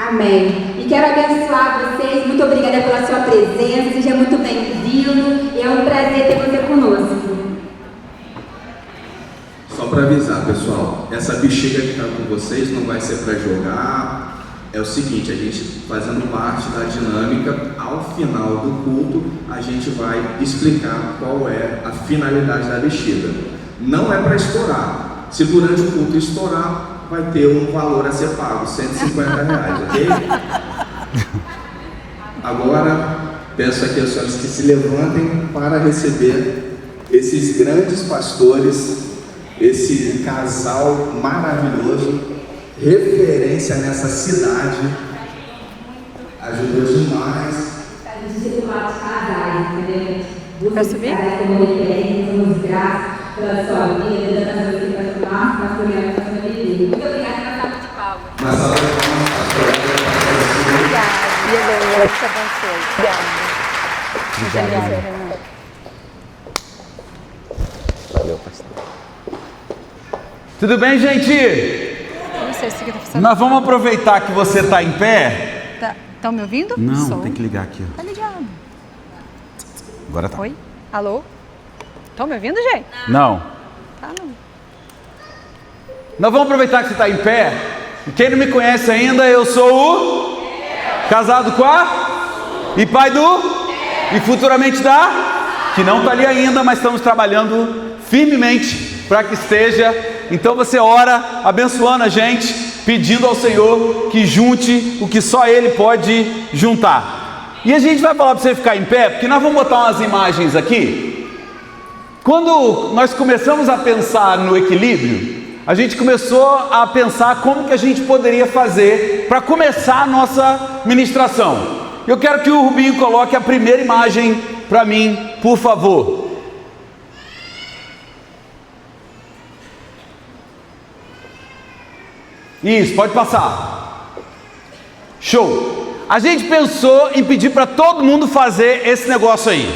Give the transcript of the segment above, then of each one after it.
Amém. E quero abençoar vocês. Muito obrigada pela sua presença. Seja muito bem-vindo. E é um prazer ter você conosco. Só para avisar, pessoal, essa bexiga que está com vocês não vai ser para jogar. É o seguinte, a gente fazendo parte da dinâmica, ao final do culto, a gente vai explicar qual é a finalidade da bexiga. Não é para estourar. Se durante o culto estourar, vai ter um valor a ser pago, R$150, ok? Agora, peço aqui aos senhores que se levantem para receber esses grandes pastores, esse casal maravilhoso, referência nessa cidade, ajudou demais. A gente se formar de casais, entendeu? Quer subir? Como referência, somos graças pela sua vida, dando você para somar, pastoreando a família dele. Muito obrigada pela salva de palmas. Uma salva de palmas, pastor. Obrigada. E Deus te abençoe. Obrigada. Valeu, pastor. Tudo bem, gente? Não sei se isso aqui tá funcionando. Nós vamos aproveitar que você está em pé. Estão me ouvindo? Não, Som. tem que ligar aqui. Tá ligado. Agora tá. Oi? Alô? Estão me ouvindo, gente? Não. Tá, não. Nós vamos aproveitar que você está em pé. E quem não me conhece ainda, eu sou o casado com a e pai do e futuramente da que não está ali ainda, mas estamos trabalhando firmemente para que esteja. Então você ora abençoando a gente, pedindo ao Senhor que junte o que só Ele pode juntar. E a gente vai falar para você ficar em pé, porque nós vamos botar umas imagens aqui. Quando nós começamos a pensar no equilíbrio, a gente começou a pensar como que a gente poderia fazer para começar a nossa ministração. Eu quero que o Rubinho coloque a primeira imagem para mim, por favor. Isso, pode passar. Show. A gente pensou em pedir para todo mundo fazer esse negócio aí.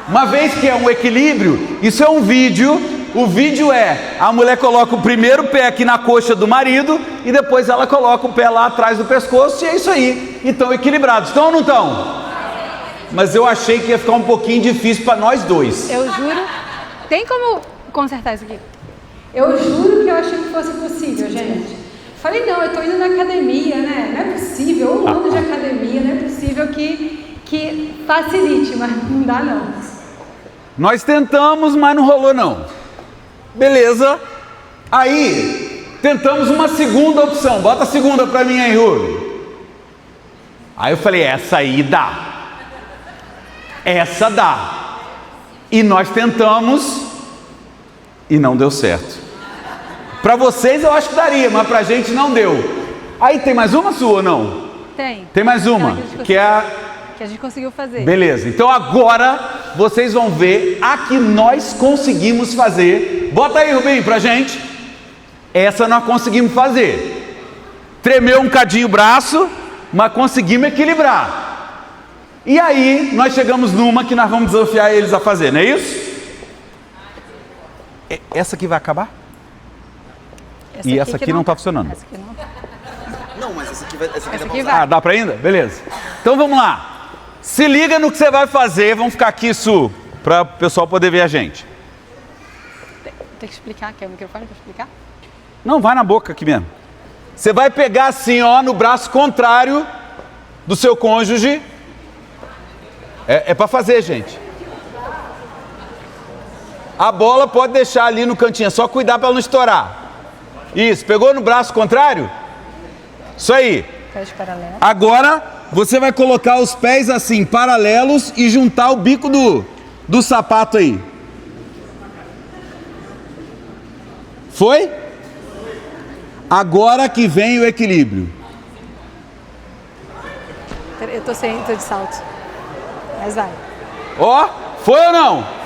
Uma vez que é um equilíbrio, isso é um vídeo. O vídeo é, a mulher coloca o primeiro pé aqui na coxa do marido e depois ela coloca o pé lá atrás do pescoço e é isso aí. E estão equilibrados. Estão ou não estão? Mas eu achei que ia ficar um pouquinho difícil para nós dois. Eu juro. Tem como consertar isso aqui? Eu juro que eu achei que fosse possível, gente. Falei, não, eu tô indo na academia, né? Não é possível, 1 ano de academia, não é possível que facilite, mas não dá não. Nós tentamos, mas não rolou não. Beleza. Aí, tentamos uma segunda opção. Bota a segunda pra mim aí, Rubio. Aí eu falei, essa aí dá. Essa dá. E nós tentamos e não deu certo. Para vocês eu acho que daria, mas pra gente não deu. Aí tem mais uma sua ou não? Tem. Tem mais uma, que é a... que a gente conseguiu fazer. Beleza, então agora vocês vão ver a que nós conseguimos fazer. Bota aí, Rubinho, pra gente. Essa nós conseguimos fazer. Tremeu um cadinho o braço, mas conseguimos equilibrar. E aí nós chegamos numa que nós vamos desafiar eles a fazer, não é isso? Essa aqui vai acabar? E essa aqui não está funcionando. Essa aqui não. Não, mas essa aqui vai. Essa Essa aqui aqui vai. vai. Ah, dá para ainda? Beleza. Então vamos lá. Se liga no que você vai fazer. Vamos ficar aqui isso para o pessoal poder ver a gente. Tem que explicar. Quer o microfone para explicar? Não, vai na boca aqui mesmo. Você vai pegar assim, ó, no braço contrário do seu cônjuge. É para fazer, gente. A bola pode deixar ali no cantinho, é só cuidar para ela não estourar. Isso, pegou no braço contrário? Isso aí. Pés paralelos. Agora você vai colocar os pés assim, paralelos e juntar o bico do sapato aí. Foi? Agora que vem o equilíbrio. Eu tô de salto. Mas vai. Ó, foi ou não?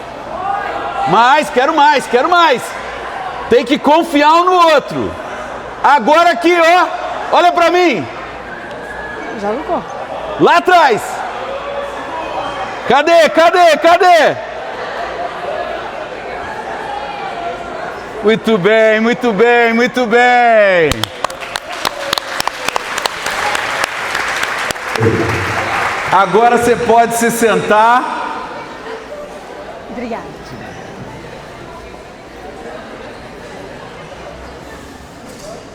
Mais, quero mais, quero mais. Tem que confiar um no outro. Agora aqui, ó. Olha pra mim. Já lucrou. Lá atrás. Cadê? Cadê? Cadê? Muito bem, muito bem, muito bem. Agora você pode se sentar. Obrigada.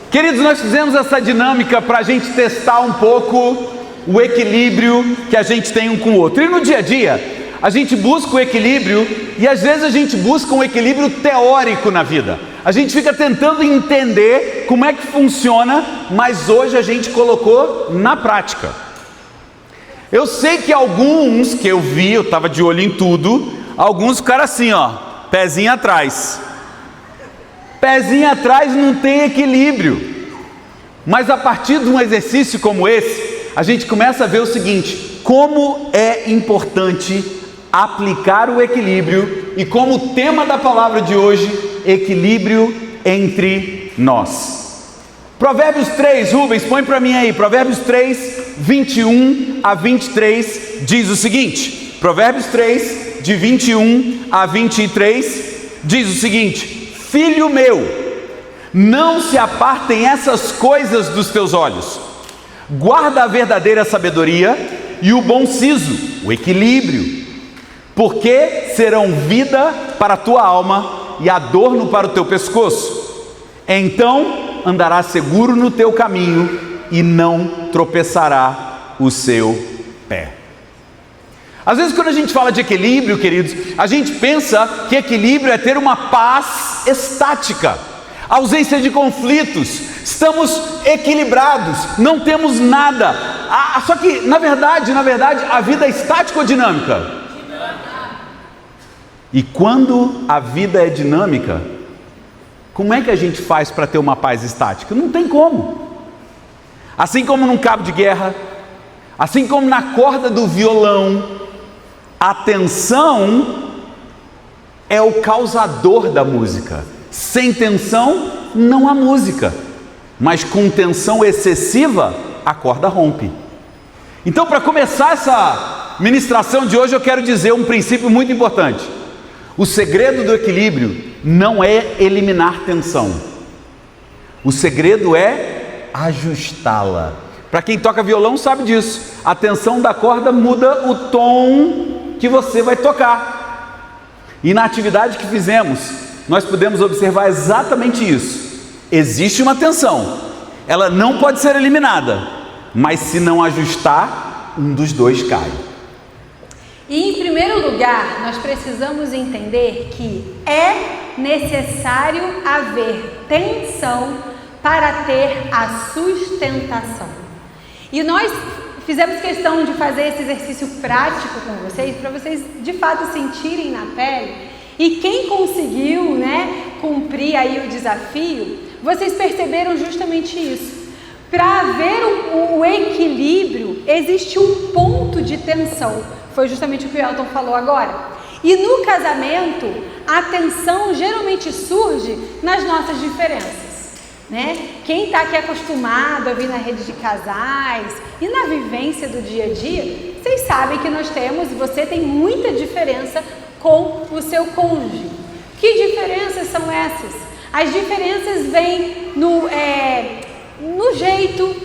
Queridos, nós fizemos essa dinâmica para a gente testar um pouco o equilíbrio que a gente tem um com o outro. E no dia a dia, a gente busca o equilíbrio e às vezes a gente busca um equilíbrio teórico na vida. A gente fica tentando entender como é que funciona, mas hoje a gente colocou na prática. Eu sei que alguns que eu vi, eu estava de olho em tudo, alguns ficaram assim, ó, pezinho atrás. Pezinho atrás não tem equilíbrio. Mas a partir de um exercício como esse, a gente começa a ver o seguinte: como é importante aplicar o equilíbrio, e como o tema da palavra de hoje, equilíbrio entre nós. Provérbios 3, Rubens, põe para mim aí, Provérbios 3, 21 a 23, diz o seguinte, Provérbios 3, de 21 a 23, diz o seguinte: filho meu, não se apartem essas coisas dos teus olhos, guarda a verdadeira sabedoria e o bom siso, o equilíbrio, porque serão vida para a tua alma e adorno para o teu pescoço. Então andarás seguro no teu caminho e não tropeçará o seu pé. Às vezes quando a gente fala de equilíbrio, queridos, a gente pensa que equilíbrio é ter uma paz estática, ausência de conflitos, estamos equilibrados, não temos nada. Só que na verdade, a vida é estática ou dinâmica? E quando a vida é dinâmica, como é que a gente faz para ter uma paz estática? Não tem como. Assim como num cabo de guerra, assim como na corda do violão, a tensão é o causador da música. Sem tensão não há música, mas com tensão excessiva a corda rompe. Então, para começar essa ministração de hoje, eu quero dizer um princípio muito importante. O segredo do equilíbrio não é eliminar tensão. O segredo é ajustá-la. Para quem toca violão sabe disso. A tensão da corda muda o tom que você vai tocar. E na atividade que fizemos, nós pudemos observar exatamente isso. Existe uma tensão, ela não pode ser eliminada, mas se não ajustar, um dos dois cai. E em primeiro lugar, nós precisamos entender que é necessário haver tensão para ter a sustentação. E nós fizemos questão de fazer esse exercício prático com vocês, para vocês de fato sentirem na pele. E quem conseguiu, cumprir aí o desafio, vocês perceberam justamente isso. Para haver o equilíbrio, existe um ponto de tensão. Foi justamente o que o Elton falou agora. E no casamento, a tensão geralmente surge nas nossas diferenças, Quem está aqui acostumado a vir na rede de casais e na vivência do dia a dia, vocês sabem que nós temos, e você tem muita diferença com o seu cônjuge. Que diferenças são essas? As diferenças vêm no jeito,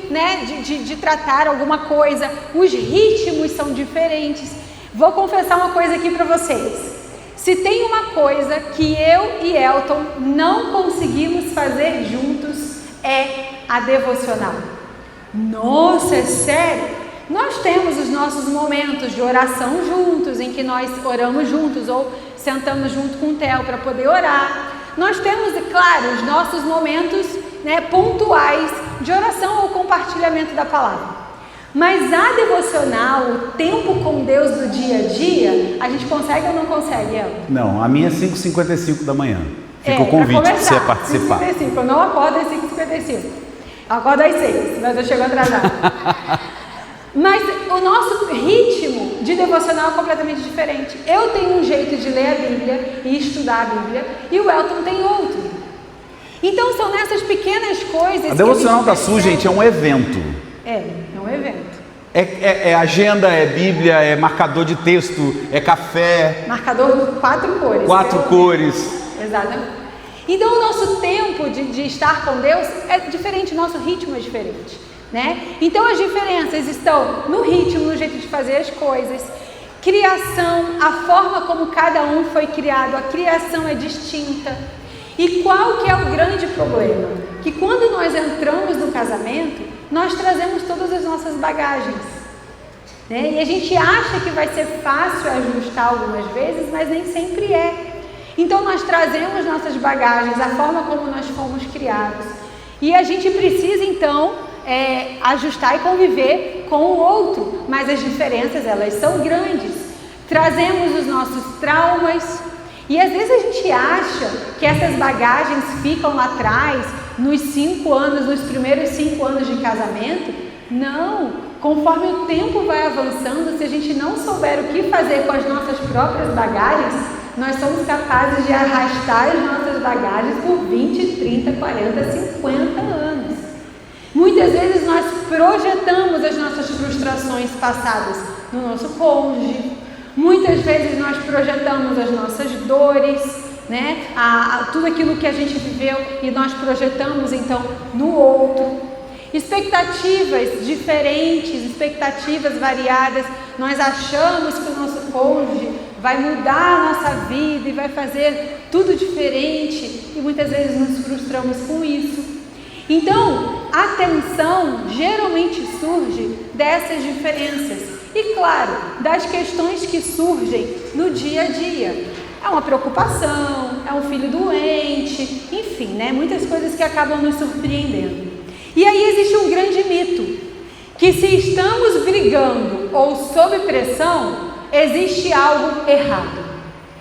de tratar alguma coisa. Os ritmos são diferentes. Vou confessar uma coisa aqui para vocês. Se tem uma coisa que eu e Elton não conseguimos fazer juntos, é a devocional. Nossa, é sério? Nós temos os nossos momentos de oração juntos, em que nós oramos juntos ou sentamos junto com o Theo para poder orar. Nós temos, é claro, os nossos momentos pontuais de oração ou compartilhamento da palavra. Mas a devocional, o tempo com Deus do dia a dia, a gente consegue ou não consegue, Elton? Não, a minha é 5h55 da manhã. Fica o convite para você participar. 5h55, eu não acordo às 5h55. Eu acordo às 6, mas eu chego atrasado. Mas o nosso ritmo de devocional é completamente diferente. Eu tenho um jeito de ler a Bíblia e estudar a Bíblia, e o Elton tem outro. Então são nessas pequenas coisas. A devocional da Su, gente, é um evento. É um evento. É agenda, é Bíblia, é marcador de texto, é café. Marcador de 4 cores. 4 cores. Exatamente. Então o nosso tempo de estar com Deus é diferente, o nosso ritmo é diferente. né? Então as diferenças estão no ritmo, no jeito de fazer as coisas, criação, a forma como cada um foi criado, a criação é distinta. E qual que é o grande problema? Que quando nós entramos no casamento, nós trazemos todas as nossas bagagens, né? E a gente acha que vai ser fácil ajustar algumas vezes, mas nem sempre é. Então nós trazemos nossas bagagens, a forma como nós fomos criados. E a gente precisa então ajustar e conviver com o outro, mas as diferenças elas são grandes. Trazemos os nossos traumas e às vezes a gente acha que essas bagagens ficam lá atrás, nos 5 anos, nos primeiros 5 anos de casamento. Não, conforme o tempo vai avançando, se a gente não souber o que fazer com as nossas próprias bagagens, nós somos capazes de arrastar as nossas bagagens por 20, 30, 40, 50 anos. Muitas vezes nós projetamos as nossas frustrações passadas no nosso cônjuge, muitas vezes nós projetamos as nossas dores, né? Tudo aquilo que a gente viveu e nós projetamos então no outro. Expectativas diferentes, expectativas variadas, nós achamos que o nosso cônjuge vai mudar a nossa vida e vai fazer tudo diferente e muitas vezes nos frustramos com isso. Então, a tensão geralmente surge dessas diferenças e, claro, das questões que surgem no dia a dia. É uma preocupação, é um filho doente, enfim, né? Muitas coisas que acabam nos surpreendendo. E aí existe um grande mito, que se estamos brigando ou sob pressão, existe algo errado.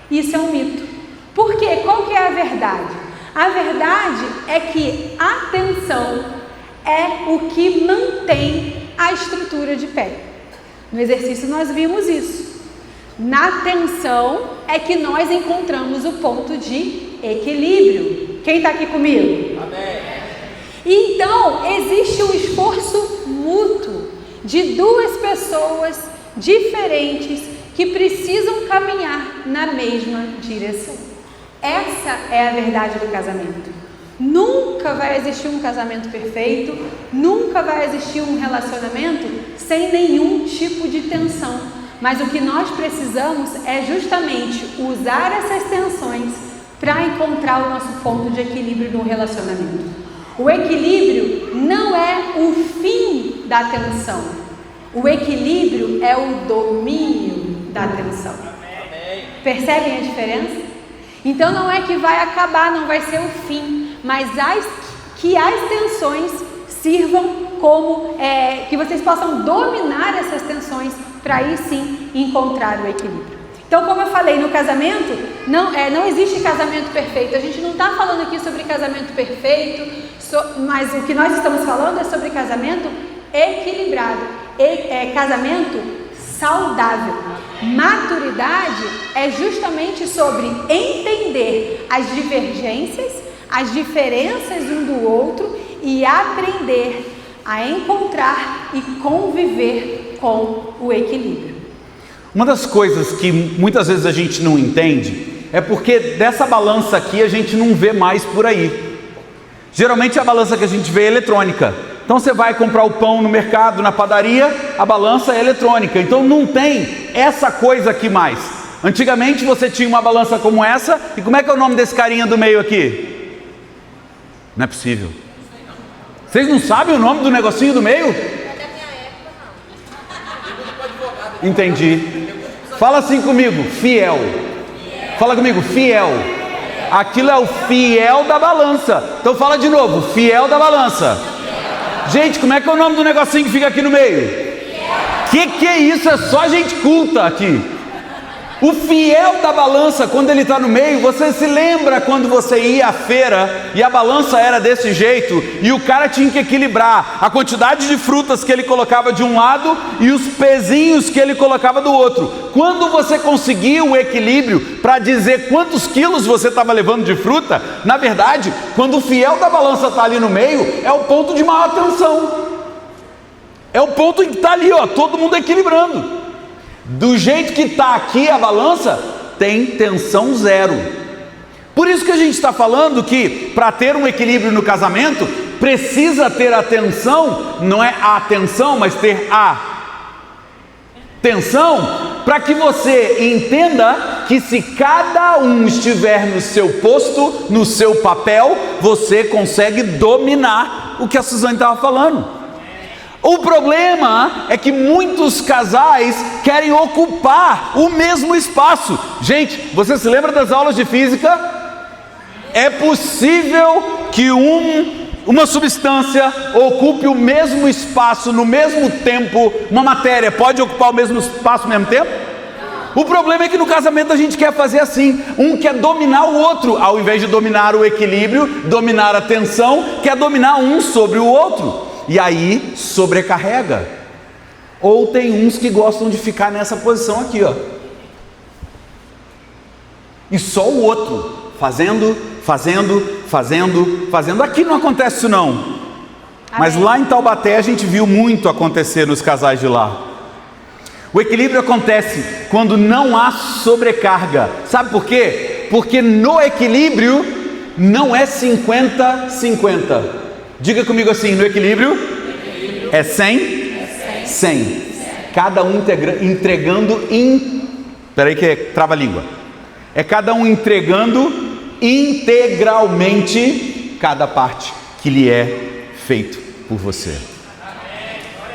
Isso é um mito. Por quê? Qual que é a verdade? A verdade é que a tensão é o que mantém a estrutura de pé. No exercício nós vimos isso. Na tensão é que nós encontramos o ponto de equilíbrio. Quem está aqui comigo? Amém. Então, existe um esforço mútuo de duas pessoas diferentes que precisam caminhar na mesma direção. Essa é a verdade do casamento. Nunca vai existir um casamento perfeito, nunca vai existir um relacionamento sem nenhum tipo de tensão. Mas o que nós precisamos é justamente usar essas tensões para encontrar o nosso ponto de equilíbrio no relacionamento. O equilíbrio não é o fim da tensão. O equilíbrio é o domínio da tensão. Percebem a diferença? Então não é que vai acabar, não vai ser o fim, mas que as tensões sirvam como, que vocês possam dominar essas tensões para aí sim encontrar o equilíbrio. Então, como eu falei, no casamento, não existe casamento perfeito. A gente não está falando aqui sobre casamento perfeito, mas o que nós estamos falando é sobre casamento equilibrado, casamento saudável. Maturidade é justamente sobre entender as divergências, as diferenças um do outro e aprender a encontrar e conviver com o equilíbrio. Uma das coisas que muitas vezes a gente não entende é porque dessa balança aqui a gente não vê mais por aí. Geralmente a balança que a gente vê é eletrônica. Então você vai comprar o pão no mercado, na padaria, a balança é eletrônica. Então não tem essa coisa aqui mais. Antigamente você tinha uma balança como essa. E como é que é o nome desse carinha do meio aqui? Não é possível. Vocês não sabem o nome do negocinho do meio? Entendi. Fala assim comigo, fiel. Fala comigo, fiel. Aquilo é o fiel da balança. Então fala de novo, fiel da balança. Gente, como é que é o nome do negocinho que fica aqui no meio? Que é isso? É só gente culta aqui. O fiel da balança, quando ele está no meio, você se lembra quando você ia à feira e a balança era desse jeito e o cara tinha que equilibrar a quantidade de frutas que ele colocava de um lado e os pezinhos que ele colocava do outro. Quando você conseguia o equilíbrio para dizer quantos quilos você estava levando de fruta, na verdade, quando o fiel da balança está ali no meio, é o ponto de maior tensão. É o ponto que está ali, ó, todo mundo equilibrando. Do jeito que está aqui a balança, tem tensão zero. Por isso que a gente está falando que para ter um equilíbrio no casamento, precisa ter atenção, não é a atenção, mas ter a atenção, para que você entenda que se cada um estiver no seu posto, no seu papel, você consegue dominar o que a Suzane estava falando. O problema é que muitos casais querem ocupar o mesmo espaço. Gente, você se lembra das aulas de física? É possível que uma substância ocupe o mesmo espaço no mesmo tempo. Uma matéria pode ocupar o mesmo espaço ao mesmo tempo? O problema é que no casamento a gente quer fazer assim. Um quer dominar o outro, ao invés de dominar o equilíbrio, dominar a tensão, quer dominar um sobre o outro. E aí sobrecarrega. Ou tem uns que gostam de ficar nessa posição aqui, ó. E só o outro fazendo. Aqui não acontece isso não. Amém. Mas lá em Taubaté a gente viu muito acontecer nos casais de lá. O equilíbrio acontece quando não há sobrecarga. Sabe por quê? Porque no equilíbrio não é 50-50. Diga comigo assim, no equilíbrio é 100. Cada um entregando Peraí que trava a língua. É cada um entregando integralmente cada parte que lhe é feito por você.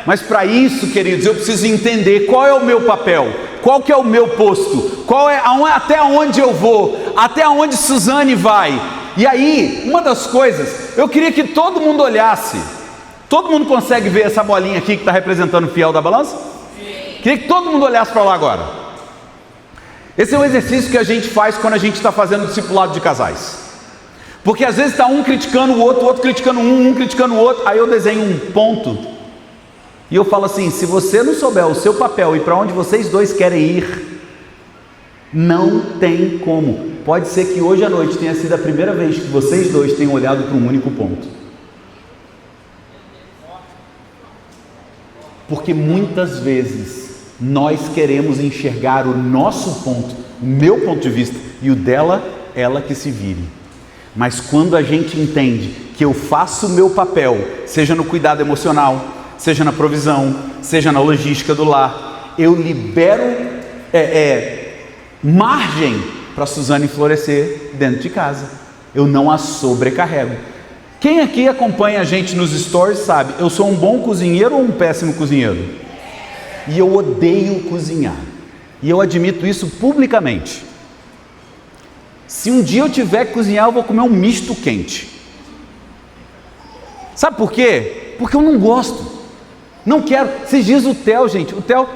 Mas para isso, queridos, eu preciso entender qual é o meu papel, qual que é o meu posto, até onde eu vou, até onde Suzane vai. E aí, uma das coisas, eu queria que todo mundo olhasse. Todo mundo consegue ver essa bolinha aqui que está representando o fiel da balança? Sim. Queria que todo mundo olhasse para lá agora. Esse é um exercício que a gente faz quando a gente está fazendo discipulado de casais. Porque às vezes está um criticando o outro criticando um criticando o outro. Aí eu desenho um ponto e eu falo assim: se você não souber o seu papel e para onde vocês dois querem ir, não tem como. Pode ser que hoje à noite tenha sido a primeira vez que vocês dois tenham olhado para um único ponto. Porque muitas vezes nós queremos enxergar o nosso ponto, o meu ponto de vista, e o dela, ela que se vire. Mas quando a gente entende que eu faço o meu papel, seja no cuidado emocional, seja na provisão, seja na logística do lar, eu libero margem para Suzane florescer dentro de casa. Eu não a sobrecarrego. Quem aqui acompanha a gente nos stories sabe, eu sou um bom cozinheiro ou um péssimo cozinheiro? E eu odeio cozinhar. E eu admito isso publicamente. Se um dia eu tiver que cozinhar, eu vou comer um misto quente. Sabe por quê? Porque eu não gosto. Não quero. Esses dias o Theo, gente,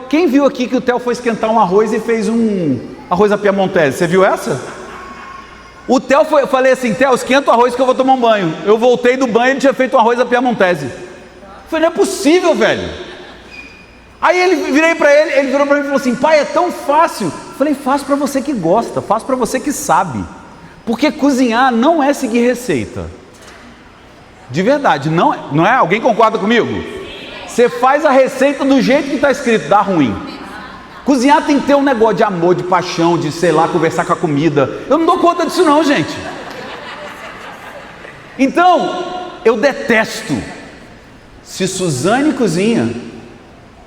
quem viu aqui que o Theo foi esquentar um arroz e fez um arroz à piamontese? Você viu essa? O Theo eu falei assim: Theo, esquenta o arroz que eu vou tomar um banho. Eu voltei do banho e ele tinha feito um arroz à piamontese. Eu falei: não é possível, velho. Aí ele virou para mim e falou assim: pai, é tão fácil. Eu falei: faço para você que gosta, faço para você que sabe. Porque cozinhar não é seguir receita. De verdade, não é? Alguém concorda comigo? Você faz a receita do jeito que está escrito, dá ruim. Cozinhar tem que ter um negócio de amor, de paixão, de, sei lá, conversar com a comida. Eu não dou conta disso não, gente. Então, eu detesto. Se Suzane cozinha,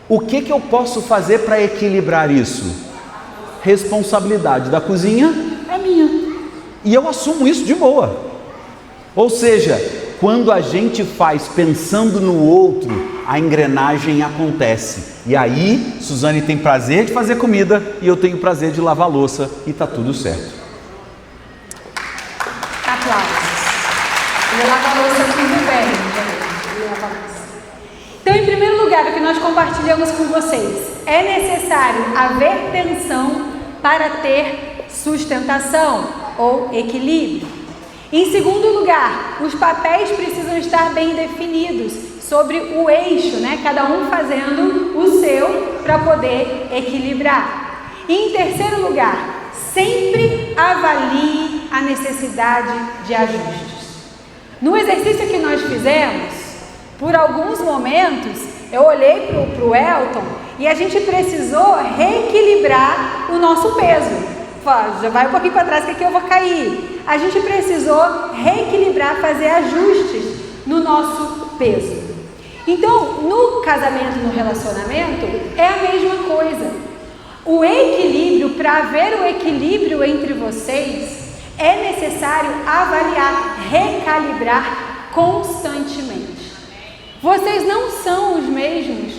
o que eu posso fazer para equilibrar isso? Responsabilidade da cozinha é minha. E eu assumo isso de boa. Ou seja, quando a gente faz pensando no outro, a engrenagem acontece. E aí, Suzane tem prazer de fazer comida e eu tenho prazer de lavar louça e está tudo certo. Aplausos. Ele lava a louça tudo bem, gente. Ele lava a louça. Então, em primeiro lugar, o que nós compartilhamos com vocês, é necessário haver tensão para ter sustentação ou equilíbrio. Em segundo lugar, os papéis precisam estar bem definidos sobre o eixo, né? Cada um fazendo o seu para poder equilibrar. E em terceiro lugar, sempre avalie a necessidade de ajustes. No exercício que nós fizemos, por alguns momentos, eu olhei para o Elton e a gente precisou reequilibrar o nosso peso. Já vai um pouquinho para trás que aqui eu vou cair. A gente precisou reequilibrar, fazer ajustes no nosso peso. Então, no casamento, no relacionamento, é a mesma coisa. O equilíbrio, para haver o equilíbrio entre vocês, é necessário avaliar, recalibrar constantemente. Vocês não são os mesmos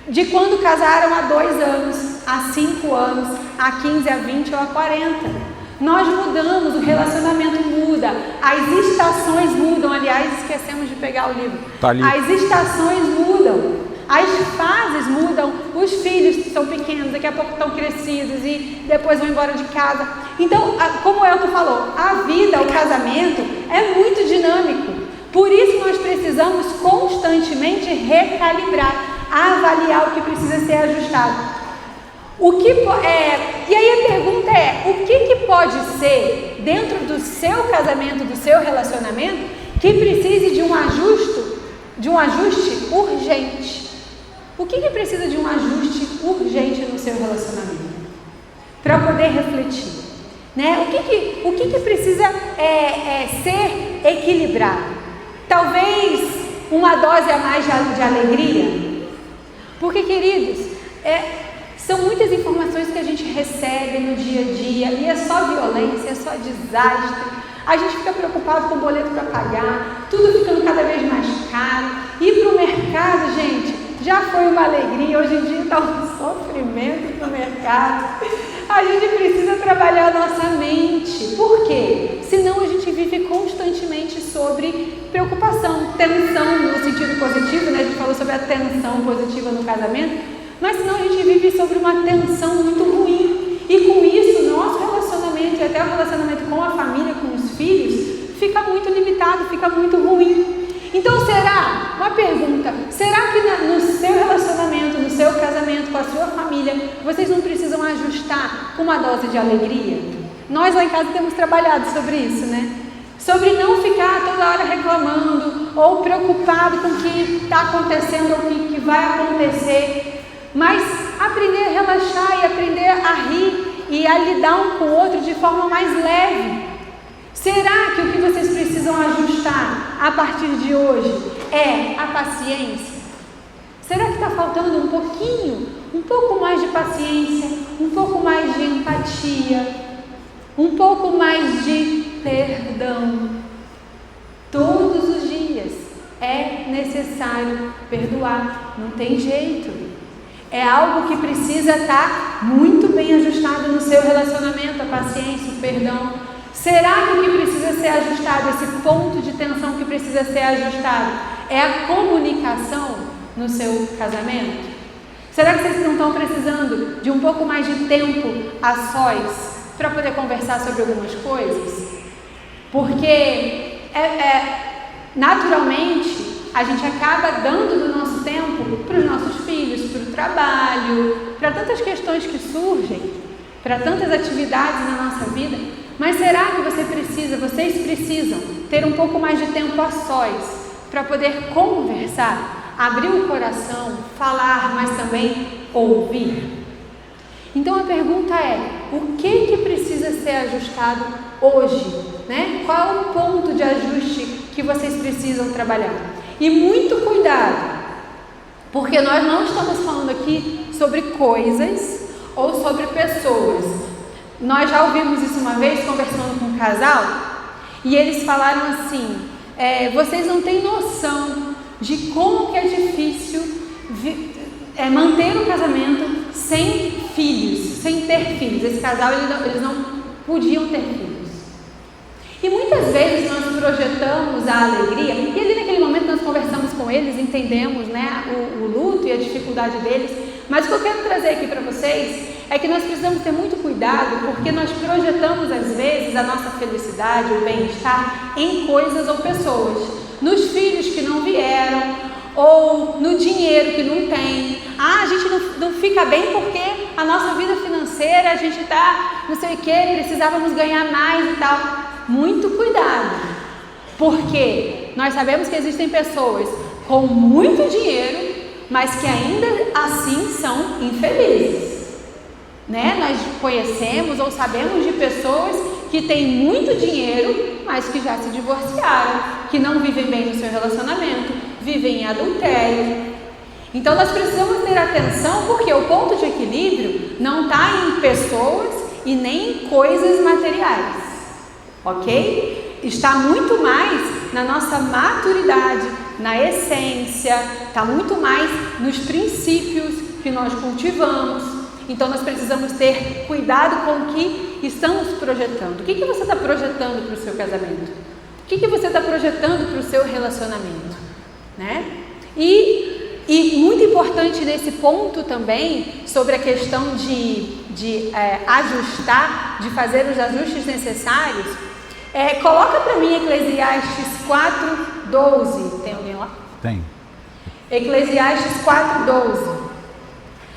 de quando casaram há 2 anos, há 5 anos, há 15, há 20 ou há 40. Nós mudamos, o relacionamento muda, as estações mudam. Aliás, esquecemos de pegar o livro. Tá ali. As estações mudam, as fases mudam, os filhos são pequenos, daqui a pouco estão crescidos e depois vão embora de casa. Então, como o Elton falou, a vida, o casamento é muito dinâmico. Por isso nós precisamos constantemente recalibrar, avaliar o que precisa ser ajustado. E aí a pergunta é, o que pode ser dentro do seu casamento, do seu relacionamento, que precise de um ajuste urgente? O que precisa de um ajuste urgente no seu relacionamento? Para poder refletir, né? O que precisa ser equilibrado? Talvez uma dose a mais de alegria? Porque, queridos, são muitas informações que a gente recebe no dia a dia e é só violência, é só desastre. A gente fica preocupado com o boleto para pagar, tudo ficando cada vez mais caro. Ir para o mercado, gente, já foi uma alegria, hoje em dia está um sofrimento para o mercado. A gente precisa trabalhar a nossa mente. Por quê? Senão a gente vive constantemente sobre preocupação, tensão no sentido positivo, né? A gente falou sobre a tensão positiva no casamento. Mas senão a gente vive sobre uma tensão muito ruim. E com isso, o nosso relacionamento e até o relacionamento com a família, com os filhos, fica muito limitado, fica muito ruim. Então uma pergunta, será que no seu relacionamento, no seu casamento, com a sua família, vocês não precisam ajustar uma dose de alegria? Nós lá em casa temos trabalhado sobre isso, né? Sobre não ficar toda hora reclamando ou preocupado com o que está acontecendo ou o que vai acontecer. Mas aprender a relaxar e aprender a rir e a lidar um com o outro de forma mais leve. Será que o que vocês precisam ajustar a partir de hoje é a paciência? Será que está faltando um pouco mais de paciência, um pouco mais de empatia, um pouco mais de perdão? Todos os dias é necessário perdoar, não tem jeito. É algo que precisa estar muito bem ajustado no seu relacionamento, a paciência, o perdão. Será que o que precisa ser ajustado, esse ponto de tensão que precisa ser ajustado, é a comunicação no seu casamento? Será que vocês não estão precisando de um pouco mais de tempo a sós para poder conversar sobre algumas coisas? Porque naturalmente a gente acaba dando do nosso tempo para os nossos filhos, para o trabalho, para tantas questões que surgem, para tantas atividades na nossa vida. Mas será que vocês precisam ter um pouco mais de tempo a sós para poder conversar, abrir o coração, falar, mas também ouvir? Então a pergunta é, o que precisa ser ajustado hoje, né? Qual é o ponto de ajuste que vocês precisam trabalhar? E muito cuidado, porque nós não estamos falando aqui sobre coisas ou sobre pessoas. Nós já ouvimos isso uma vez conversando com um casal e eles falaram assim, vocês não têm noção de como que é difícil manter um casamento sem filhos, sem ter filhos. Esse casal, eles não podiam ter filhos. E muitas vezes nós projetamos a alegria, e ali naquele momento nós conversamos com eles, entendemos, né, o luto e a dificuldade deles, mas o que eu quero trazer aqui para vocês é que nós precisamos ter muito cuidado, porque nós projetamos às vezes a nossa felicidade, o bem-estar em coisas ou pessoas, nos filhos que não vieram, ou no dinheiro que não tem. A gente não fica bem porque a nossa vida financeira, a gente está não sei o que, precisávamos ganhar mais e tal. Muito cuidado, porque nós sabemos que existem pessoas com muito dinheiro, mas que ainda assim são infelizes, né? Nós conhecemos ou sabemos de pessoas que têm muito dinheiro, mas que já se divorciaram, que não vivem bem no seu relacionamento, vivem em adultério. Então nós precisamos ter atenção, porque o ponto de equilíbrio não está em pessoas e nem em coisas materiais, ok? Está muito mais na nossa maturidade, na essência, está muito mais nos princípios que nós cultivamos. Então nós precisamos ter cuidado com o que estamos projetando. O que você está projetando para o seu casamento? O que você está projetando para o seu relacionamento? Né? E muito importante nesse ponto também, sobre a questão de ajustar, de fazer os ajustes necessários, coloca para mim Eclesiastes 4:12. Tem alguém lá? Tem. Eclesiastes 4:12.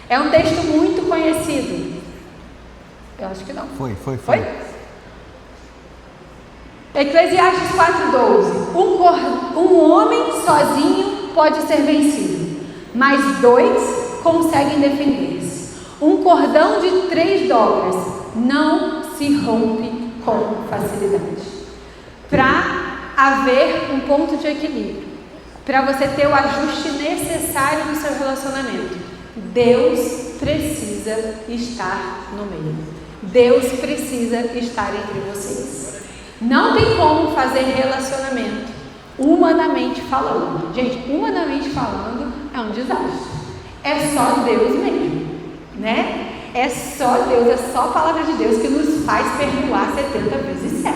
É um texto muito conhecido. Eu acho que não. Foi. Eclesiastes 4:12. Um homem sozinho pode ser vencido, mas 2 conseguem defender-se. Um cordão de 3 dobras não se rompe com facilidade. Para haver um ponto de equilíbrio, para você ter o ajuste necessário no seu relacionamento, Deus precisa estar no meio. Deus precisa estar entre vocês. Não tem como fazer relacionamento humanamente falando. Gente, humanamente falando é um desastre. É só Deus mesmo, né? É só Deus, é só a palavra de Deus que nos faz perdoar 70 vezes 7.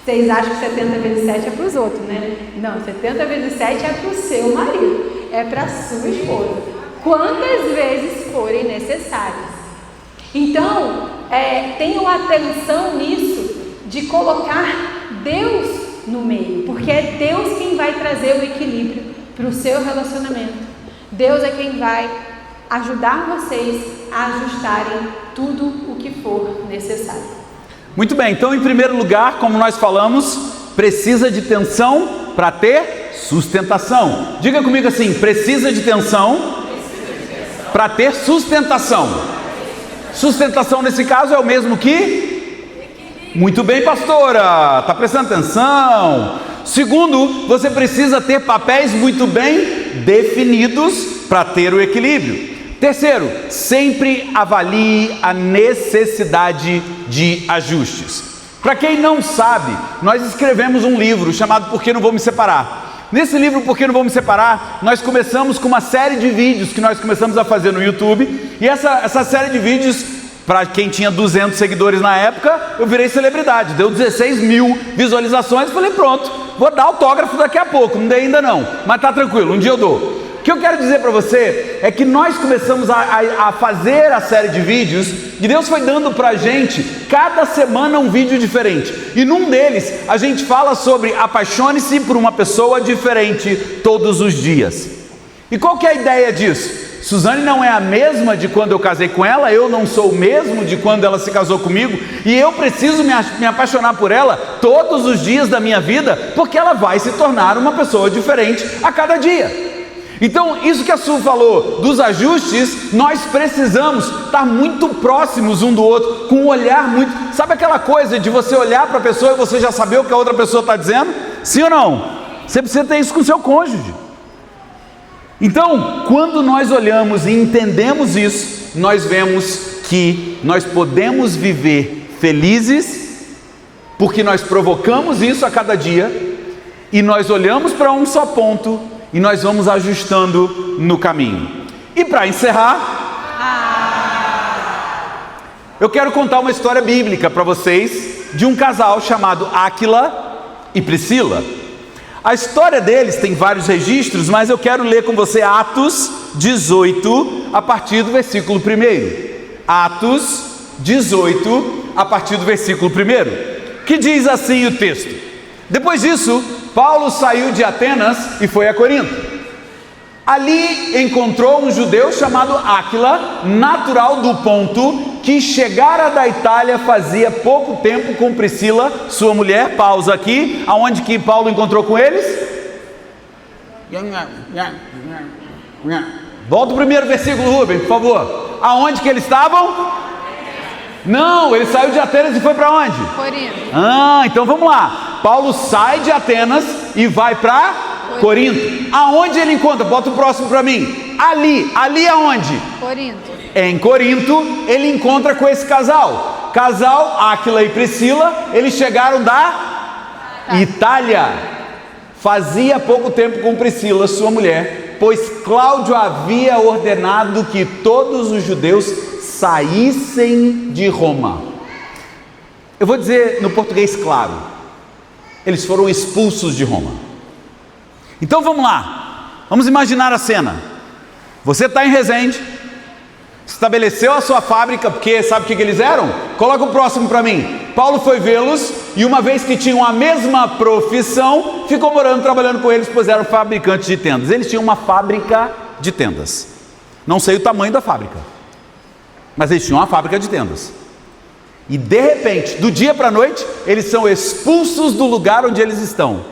Vocês acham que 70 vezes 7 é para os outros, né? Não, 70 vezes 7 é para o seu marido, é para a sua esposa. Quantas vezes forem necessárias. Então, tenham atenção nisso, de colocar Deus no meio, porque é Deus quem vai trazer o equilíbrio para o seu relacionamento. Deus é quem vai ajudar vocês a ajustarem tudo o que for necessário. Muito bem, então em primeiro lugar, como nós falamos, precisa de tensão para ter sustentação. Diga comigo assim: precisa de tensão para ter sustentação. Sustentação nesse caso é o mesmo que? Muito bem, pastora, está prestando atenção. Segundo, você precisa ter papéis muito bem definidos para ter o equilíbrio. Terceiro, sempre avalie a necessidade de ajustes. Para quem não sabe, nós escrevemos um livro chamado Por que Não Vou Me Separar? Nesse livro, Por que Não Vou Me Separar?, nós começamos com uma série de vídeos que nós começamos a fazer no YouTube. E essa série de vídeos, para quem tinha 200 seguidores na época, eu virei celebridade. Deu 16 mil visualizações. Falei, pronto, vou dar autógrafo daqui a pouco. Não dei ainda não, mas tá tranquilo, um dia eu dou. O que eu quero dizer para você é que nós começamos a fazer a série de vídeos e Deus foi dando para a gente cada semana um vídeo diferente. E num deles a gente fala sobre apaixone-se por uma pessoa diferente todos os dias. E qual que é a ideia disso? Suzane não é a mesma de quando eu casei com ela, eu não sou o mesmo de quando ela se casou comigo, e eu preciso me apaixonar por ela todos os dias da minha vida, porque ela vai se tornar uma pessoa diferente a cada dia. Então, isso que a Su falou dos ajustes, nós precisamos estar muito próximos um do outro, com um olhar muito... Sabe aquela coisa de você olhar para a pessoa e você já saber o que a outra pessoa está dizendo? Sim ou não? Você precisa ter isso com o seu cônjuge. Então, quando nós olhamos e entendemos isso, nós vemos que nós podemos viver felizes, porque nós provocamos isso a cada dia, e nós olhamos para um só ponto, e nós vamos ajustando no caminho. E para encerrar, eu quero contar uma história bíblica para vocês, de um casal chamado Áquila e Priscila. A história deles tem vários registros, mas eu quero ler com você Atos 18, a partir do versículo 1. Atos 18, a partir do versículo 1, que diz assim o texto: depois disso, Paulo saiu de Atenas e foi a Corinto. Ali encontrou um judeu chamado Áquila, natural do Ponto, que chegara da Itália fazia pouco tempo com Priscila, sua mulher. Pausa aqui, aonde que Paulo encontrou com eles? Volta o primeiro versículo, Rubem, por favor. Aonde que eles estavam? Não, ele saiu de Atenas e foi para onde? Corinto. Então vamos lá. Paulo sai de Atenas e vai para Corinto. Aonde ele encontra? Bota o próximo para mim. Ali aonde? Corinto. Em Corinto, ele encontra com esse casal. Casal, Áquila e Priscila, eles chegaram da Itália. Fazia pouco tempo com Priscila, sua mulher, pois Cláudio havia ordenado que todos os judeus saíssem de Roma. Eu vou dizer no português claro, eles foram expulsos de Roma. Então vamos lá, vamos imaginar a cena. Você está em Resende, estabeleceu a sua fábrica, porque sabe o que eles eram? Coloca o próximo para mim. Paulo foi vê-los e uma vez que tinham a mesma profissão, ficou morando, trabalhando com eles, pois eram fabricantes de tendas. Eles tinham uma fábrica de tendas. Não sei o tamanho da fábrica, mas eles tinham uma fábrica de tendas. E de repente, do dia para a noite, eles são expulsos do lugar onde eles estão.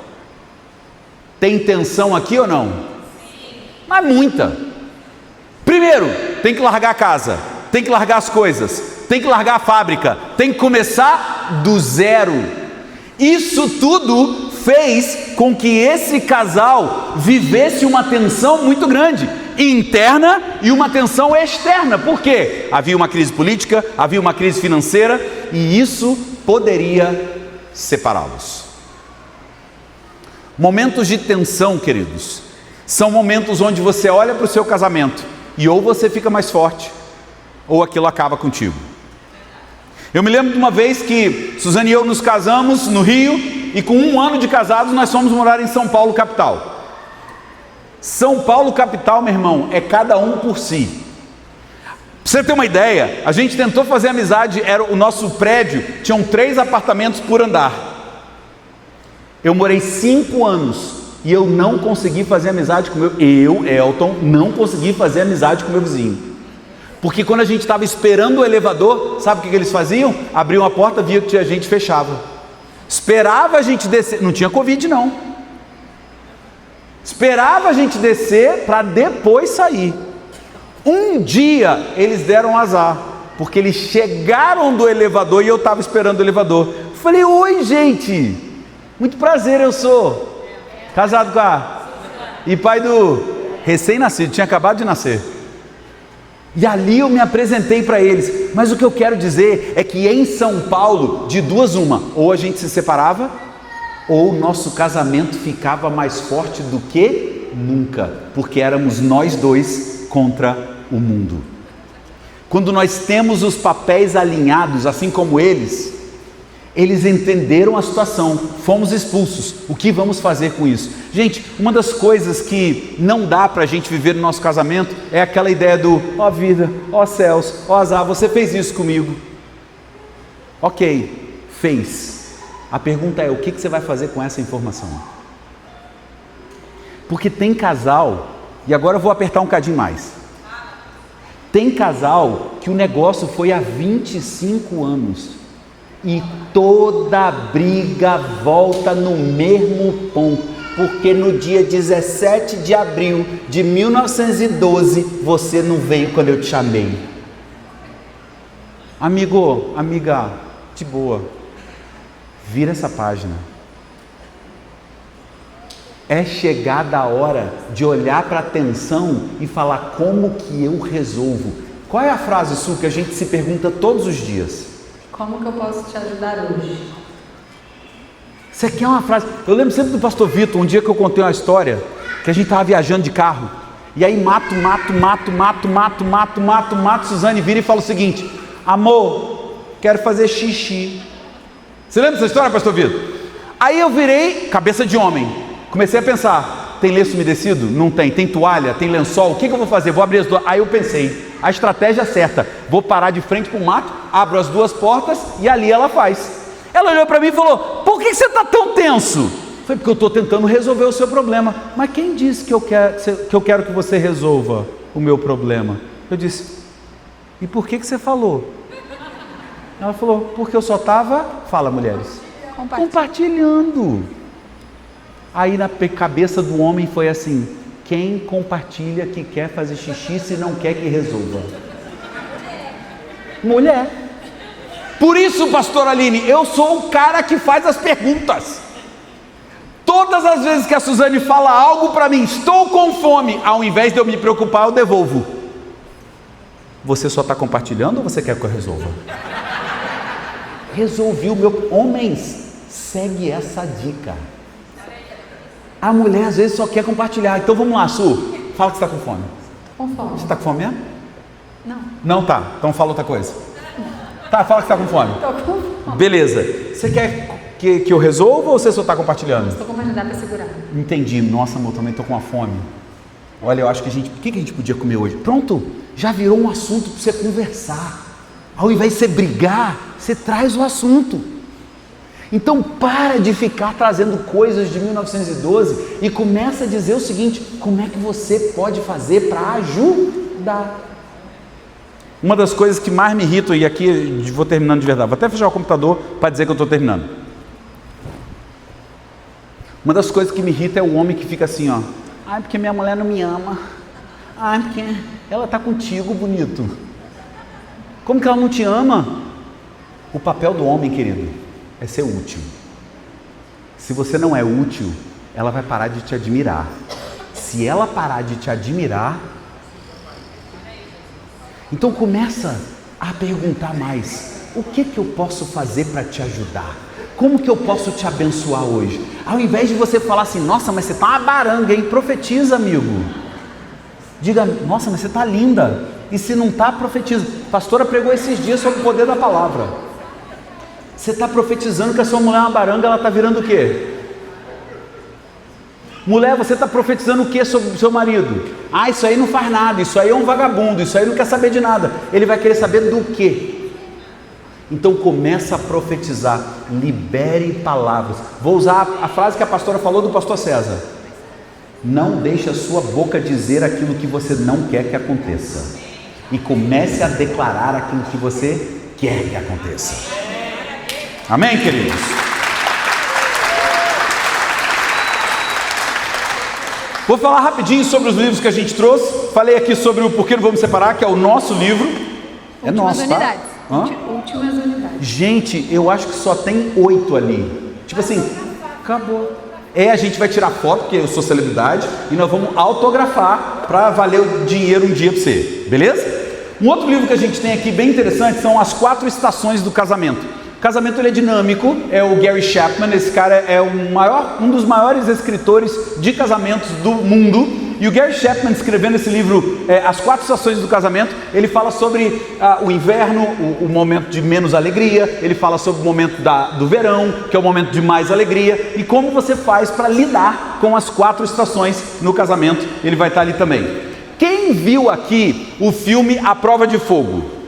Tem tensão aqui ou não? Mas muita. Primeiro, tem que largar a casa, tem que largar as coisas, tem que largar a fábrica, tem que começar do zero. Isso tudo fez com que esse casal vivesse uma tensão muito grande, interna e uma tensão externa. Por quê? Havia uma crise política, havia uma crise financeira e isso poderia separá-los. Momentos de tensão, queridos, são momentos onde você olha para o seu casamento e ou você fica mais forte, ou aquilo acaba contigo. Eu me lembro de uma vez que Suzane e eu nos casamos no Rio, e com 1 ano de casados nós fomos morar em São Paulo, capital. São Paulo, capital, meu irmão, é cada um por si. Pra você ter uma ideia, a gente tentou fazer amizade, era o nosso prédio, tinham 3 apartamentos por andar. Eu morei 5 anos e eu não consegui fazer amizade com Elton, não consegui fazer amizade com meu vizinho. Porque quando a gente estava esperando o elevador, sabe o que eles faziam? Abriam a porta, via que tinha gente, fechava. Esperava a gente descer, não tinha Covid não. Esperava a gente descer para depois sair. Um dia eles deram azar, porque eles chegaram do elevador e eu estava esperando o elevador. Falei, oi gente, muito prazer, eu sou casado com a... e pai do recém-nascido, tinha acabado de nascer. E ali eu me apresentei para eles. Mas o que eu quero dizer é que em São Paulo, de duas uma, ou a gente se separava, ou o nosso casamento ficava mais forte do que nunca, porque éramos nós dois contra o mundo. Quando nós temos os papéis alinhados, assim como eles entenderam a situação, fomos expulsos, o que vamos fazer com isso? Gente, uma das coisas que não dá para a gente viver no nosso casamento é aquela ideia do, ó vida, ó céus, ó azar, você fez isso comigo. Ok, fez. A pergunta é, o que você vai fazer com essa informação? Porque tem casal, e agora eu vou apertar um cadinho mais, tem casal que o negócio foi há 25 anos, e toda briga volta no mesmo ponto, porque no dia 17 de abril de 1912, você não veio quando eu te chamei. Amigo, amiga, de boa, vira essa página. É chegada a hora de olhar para a tensão e falar como que eu resolvo. Qual é a frase, Su, que a gente se pergunta todos os dias? Como que eu posso te ajudar hoje? Isso aqui é uma frase, eu lembro sempre do pastor Vitor, um dia que eu contei uma história, que a gente estava viajando de carro, e aí mato, Suzane vira e fala o seguinte, amor, quero fazer xixi. Você lembra dessa história, pastor Vitor? Aí eu virei, cabeça de homem, comecei a pensar, tem lenço umedecido? Não tem. Tem toalha? Tem lençol? O que eu vou fazer? Vou abrir as duas. Aí eu pensei, a estratégia certa, vou parar de frente para o mato, abro as 2 portas e ali ela faz. Ela olhou para mim e falou, por que você está tão tenso? Foi porque eu estou tentando resolver o seu problema. Mas quem disse que eu quero que você resolva o meu problema? Eu disse, e por que você falou? Ela falou, porque eu só estava, fala mulheres, compartilhando. Aí na cabeça do homem foi assim, quem compartilha que quer fazer xixi se não quer que resolva? Mulher. Por isso, pastor Aline, eu sou o cara que faz as perguntas. Todas as vezes que a Suzane fala algo para mim, estou com fome, ao invés de eu me preocupar, eu devolvo. Você só está compartilhando ou você quer que eu resolva? Resolvi o meu... Homens, segue essa dica. A mulher às vezes só quer compartilhar. Então vamos lá, Su, fala que você está com fome. Com fome. Você está com fome mesmo? Não. Não tá, então fala outra coisa. Tá, fala que você está com fome. Estou com fome. Beleza, você quer que eu resolva ou você só está compartilhando? Estou compartilhando para segurar. Entendi. Nossa, amor, também estou com uma fome. Olha, eu acho que o que a gente podia comer hoje? Pronto, já virou um assunto para você conversar. Ao invés de você brigar, você traz o assunto. Então para de ficar trazendo coisas de 1912 e começa a dizer o seguinte: como é que você pode fazer para ajudar? Uma das coisas que mais me irritam, e aqui vou terminando de verdade, vou até fechar o computador para dizer que eu estou terminando. Uma das coisas que me irrita é o homem que fica assim, ó. Ai, porque minha mulher não me ama. Ai, porque ela está contigo, bonito. Como que ela não te ama? O papel do homem, querido, é ser útil. Se você não é útil, ela vai parar de te admirar. Se ela parar de te admirar, então começa a perguntar mais. O que eu posso fazer para te ajudar? Como que eu posso te abençoar hoje? Ao invés de você falar assim, nossa, mas você está uma baranga, hein? Profetiza, amigo. Diga, nossa, mas você está linda. E se não está, profetiza. A pastora pregou esses dias sobre o poder da palavra. Você está profetizando que a sua mulher é uma baranga, ela está virando o quê? Mulher, você está profetizando o que sobre o seu marido? Ah, isso aí não faz nada, isso aí é um vagabundo, isso aí não quer saber de nada. Ele vai querer saber do quê? Então começa a profetizar, libere palavras. Vou usar a frase que a pastora falou do pastor César. Não deixe a sua boca dizer aquilo que você não quer que aconteça. E comece a declarar aquilo que você quer que aconteça. Amém, queridos? Vou falar rapidinho sobre os livros que a gente trouxe. Falei aqui sobre o Porquê Não Vamos Separar, que é o nosso livro. É nosso, tá? Últimas unidades. Gente, eu acho que só tem 8 ali. Tipo assim, acabou. A gente vai tirar foto, porque eu sou celebridade, e nós vamos autografar para valer o dinheiro um dia para você, beleza? Um outro livro que a gente tem aqui bem interessante são As 4 Estações do Casamento. O casamento ele é dinâmico, é o Gary Chapman, esse cara é um dos maiores escritores de casamentos do mundo. E o Gary Chapman, escrevendo esse livro, As 4 Estações do Casamento, ele fala sobre o inverno, o momento de menos alegria, ele fala sobre o momento do verão, que é o momento de mais alegria, e como você faz para lidar com as 4 estações no casamento, ele vai estar ali também. Quem viu aqui o filme A Prova de Fogo?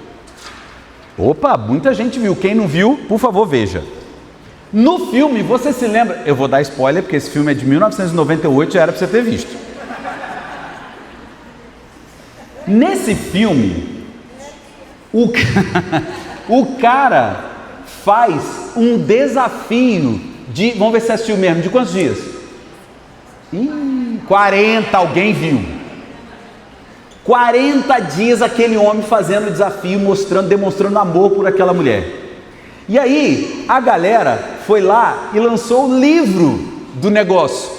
Opa, muita gente viu. Quem não viu, por favor, veja. No filme, você se lembra... Eu vou dar spoiler, porque esse filme é de 1998, já era para você ter visto. Nesse filme, o cara faz um desafio de... Vamos ver se você assistiu mesmo. De quantos dias? 40, alguém viu. 40 dias aquele homem fazendo o desafio, demonstrando amor por aquela mulher. E aí, a galera foi lá e lançou o livro do negócio.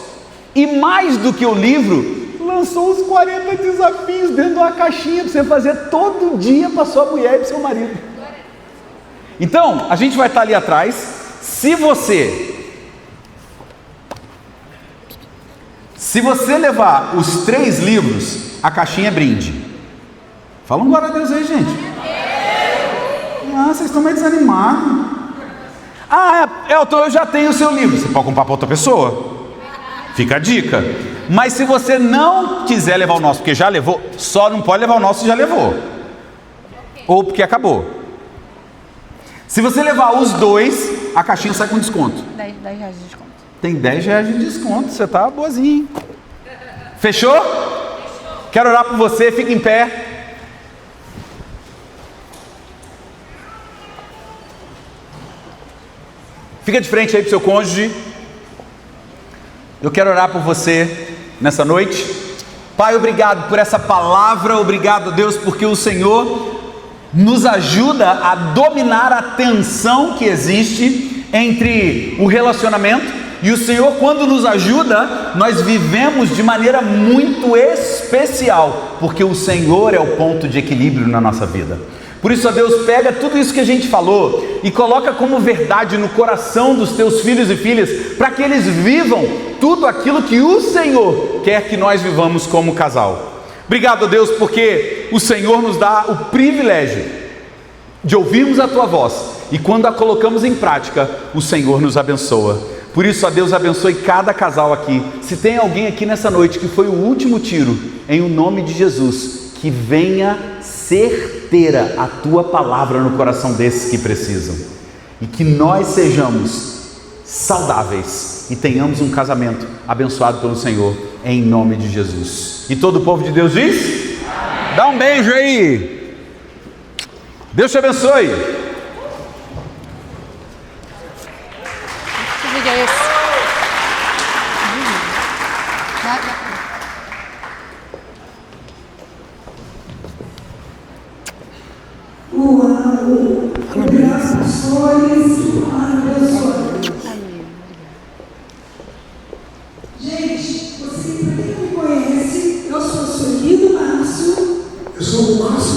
E mais do que o livro, lançou os 40 desafios dentro de uma caixinha para você fazer todo dia para sua mulher e para seu marido. Então, a gente vai estar ali atrás. Se você levar os 3 livros, a caixinha é brinde. Fala um glória a Deus aí, gente. Vocês estão meio desanimados. Elton, eu já tenho o seu livro. Você pode comprar para outra pessoa. Fica a dica. Mas se você não quiser levar o nosso, porque já levou, só não pode levar o nosso se já levou. Ou porque acabou. Se você levar os 2, a caixinha sai com desconto. 10 reais de desconto. Tem 10 reais de desconto, você tá boazinho. Fechou? Quero orar por você, fica em pé. Fica de frente aí para o seu cônjuge. Eu quero orar por você nessa noite. Pai, obrigado por essa palavra, obrigado, Deus, porque o Senhor nos ajuda a dominar a tensão que existe entre o relacionamento. E o Senhor, quando nos ajuda, nós vivemos de maneira muito especial, porque o Senhor é o ponto de equilíbrio na nossa vida. Por isso, ó Deus, pega tudo isso que a gente falou e coloca como verdade no coração dos teus filhos e filhas, para que eles vivam tudo aquilo que o Senhor quer que nós vivamos como casal. Obrigado, ó Deus, porque o Senhor nos dá o privilégio de ouvirmos a tua voz, e quando a colocamos em prática, o Senhor nos abençoa. Por isso, ó Deus, abençoe cada casal aqui. Se tem alguém aqui nessa noite que foi o último tiro, em o nome de Jesus, que venha certeira a tua palavra no coração desses que precisam, e que nós sejamos saudáveis e tenhamos um casamento abençoado pelo Senhor, em nome de Jesus. E todo o povo de Deus diz? Dá um beijo aí. Deus te abençoe. Que vídeo é esse? Obrigado, pastores. Abençoe. Gente, você, para quem não me conhece, eu sou o Sueli do Márcio. Eu sou o Márcio,